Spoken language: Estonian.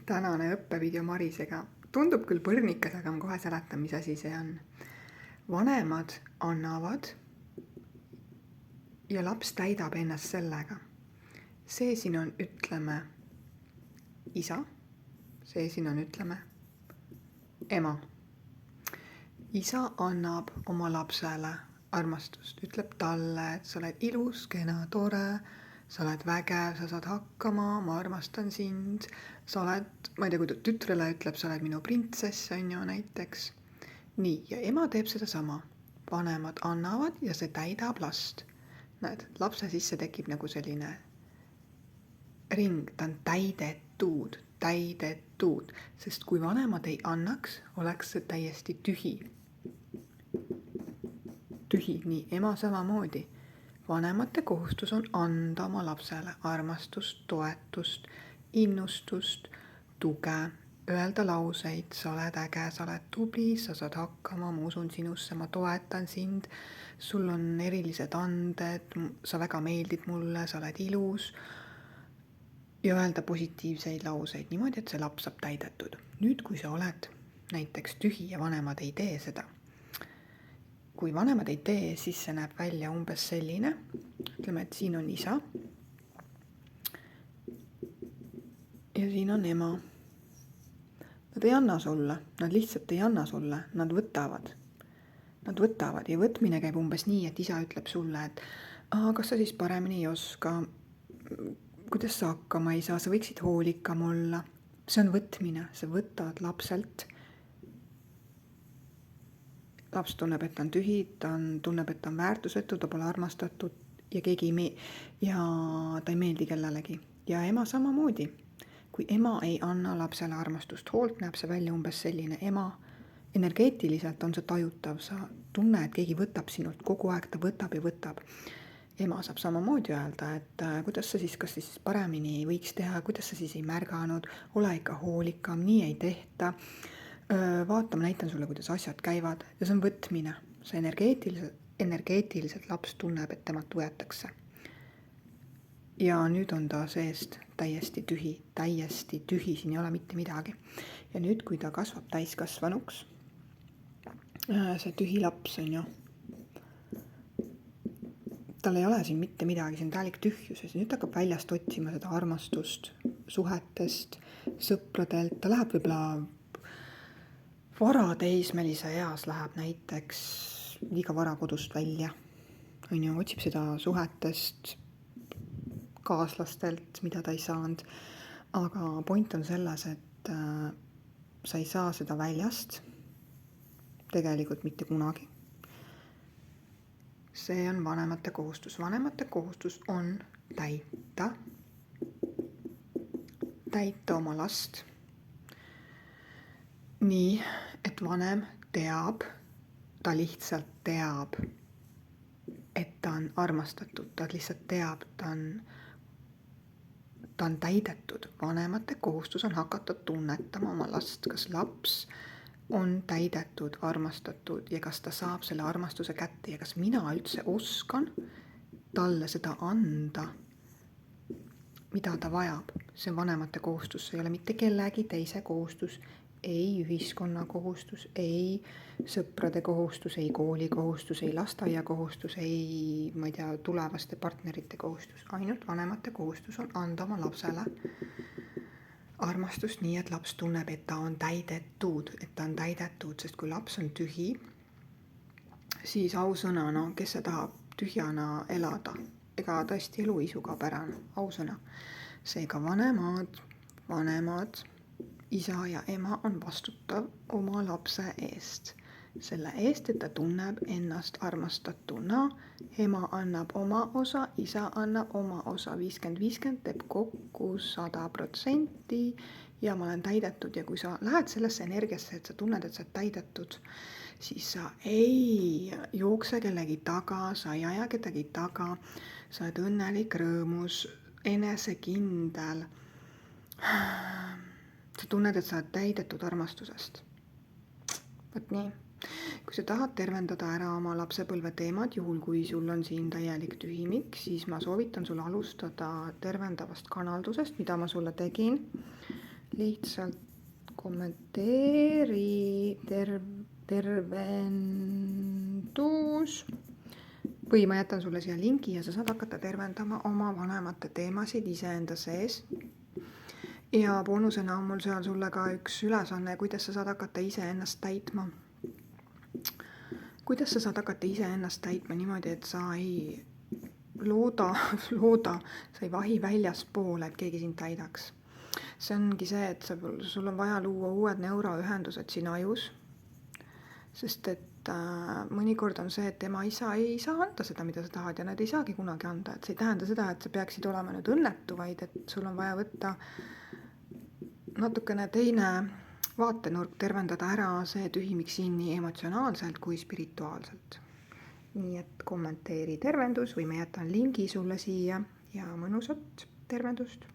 Tänane õppevideo Marisega tundub küll põrnikas, aga ma kohe seletan, mis asi see on. Vanemad annavad ja laps täidab ennast sellega. See siin on, ütleme, isa. See siin on, ütleme, ema. Isa annab oma lapsele armastust, ütleb talle, et sa oled ilus, kena, tore, sa oled vägev, sa saad hakkama, ma armastan sind, sa oled, ma ei tea, kui tütrele ütleb, sa oled minu printsess, on ju näiteks. Nii, ja ema teeb seda sama. Vanemad annavad ja see täidab last. Näed, lapse sisse tekib nagu selline ring, ta on täidetud, sest kui vanemad ei annaks, oleks see täiesti tühi. Nii ema samamoodi. Vanemate kohustus on anda oma lapsele armastust, toetust, innustust, tuge, öelda lauseid, sa oled äge, sa oled tubli, sa saad hakkama, ma usun sinusse, ma toetan sind, sul on erilised anded, sa väga meeldid mulle, sa oled ilus. Ja öelda positiivseid lauseid niimoodi, et see laps saab täidetud. Nüüd, kui sa oled näiteks tühi ja vanemad ei tee seda, kui vanemad ei tee, siis see näeb välja umbes selline. Ütleme, et siin on isa ja siin on ema. Nad ei anna sulle, nad lihtsalt ei anna sulle, nad võtavad. Nad võtavad ja võtmine käib umbes nii, et isa ütleb sulle, et kas sa siis paremini ei oska, kuidas sa hakkama ei saa, sa võiksid hoolikam olla. See on võtmine, sa võtad lapselt. Laps tunneb, et ta on tühi, tunneb, et ta on väärtusetu, ta pole armastatud ja ja ta ei meeldi kellelegi. Ja ema samamoodi. Kui ema ei anna lapsele armastust hoolt, näeb see välja umbes selline ema. Energeetiliselt on see tajutav, sa tunne, et keegi võtab sinult kogu aeg, ta võtab ja võtab. Ema saab samamoodi öelda, et kuidas sa siis, kas siis paremini võiks teha, kuidas sa siis ei märganud, ole ikka hoolikam, nii ei tehta. Vaata, ma näitan sulle, kuidas asjad käivad ja see on võtmine. See energeetiliselt laps tunneb, et temalt võetakse. Ja nüüd on ta seest täiesti tühi, siin ei ole mitte midagi. Ja nüüd, kui ta kasvab täiskasvanuks, see tühi laps on ju, tal ei ole siin mitte midagi, see on täielik tühjuses. Nüüd ta hakkab väljast otsima seda armastust, suhetest, sõpradelt, ta läheb võib-olla varateismelise eas läheb näiteks liiga vara kodust välja. On ju, otsib seda suhetest, kaaslastelt, mida ta ei saanud. Aga point on selles, et sa ei saa seda väljast tegelikult mitte kunagi. See on vanemate kohustus. Vanemate kohustus on täita oma last. Nii, et vanem teab, ta lihtsalt teab, et ta on armastatud, ta lihtsalt teab, ta on täidetud. Vanemate kohustus on hakata tunnetama oma last, kas laps on täidetud, armastatud ja kas ta saab selle armastuse kätte ja kas mina üldse oskan talle seda anda, mida ta vajab. See on vanemate kohustus, see ei ole mitte kellegi teise kohustus, ei ühiskonna kohustus, ei sõprade kohustus, ei kooli kohustus, ei lasteaia kohustus, ei, ma ei tea, tulevaste partnerite kohustus. Ainult vanemate kohustus on anda oma lapsele armastust nii, et laps tunneb, et ta on täidetud, sest kui laps on tühi, siis ausõna, kes see tahab tühjana elada? Ega tõesti elu isu kaob ära, ausõna. Seega vanemad, isa ja ema on vastutav oma lapse eest. Selle eest, et ta tunneb ennast armastatuna. Ema annab oma osa, isa annab oma osa. 50-50 teeb kokku 100% ja ma olen täidetud. Ja kui sa lähed sellesse energiasse, et sa tunned, et sa oled täidetud, siis sa ei jookse kellegi taga, sa ei aja kedagi taga. Sa oled õnnelik, rõõmus, enesekindel. Sa tunned, et sa oled täidetud armastusest. Võt nii. Kui sa tahad tervendada ära oma lapsepõlve teemad, juhul kui sul on siin täielik tühimik, siis ma soovitan sul alustada tervendavast kanaldusest, mida ma sulle tegin lihtsalt kommenteeri tervendus või ma jätan sulle siia lingi ja sa saad hakata tervendama oma vanemate teemasid iseenda sees. Ja boonusena on mul seal sulle ka üks ülesanne, kuidas sa saad hakata iseennast täitma. Kuidas sa saad hakata iseennast täitma niimoodi, et sa ei looda, sa ei vahi väljaspoole, et keegi sind täidaks. See ongi see, et sul on vaja luua uued neuroühendused siin ajus, sest et mõnikord on see, et ema isa ei saa anda seda, mida sa tahad ja nad ei saagi kunagi anda, et see ei tähenda seda, et sa peaksid olema nüüd õnnetu, vaid et sul on vaja võtta natukene teine vaatenurk, tervendada ära see tühimik siin nii emotsionaalselt kui spirituaalselt. Nii et kommenteeri tervendus või ma jätan lingi sulle siia ja mõnusat tervendust.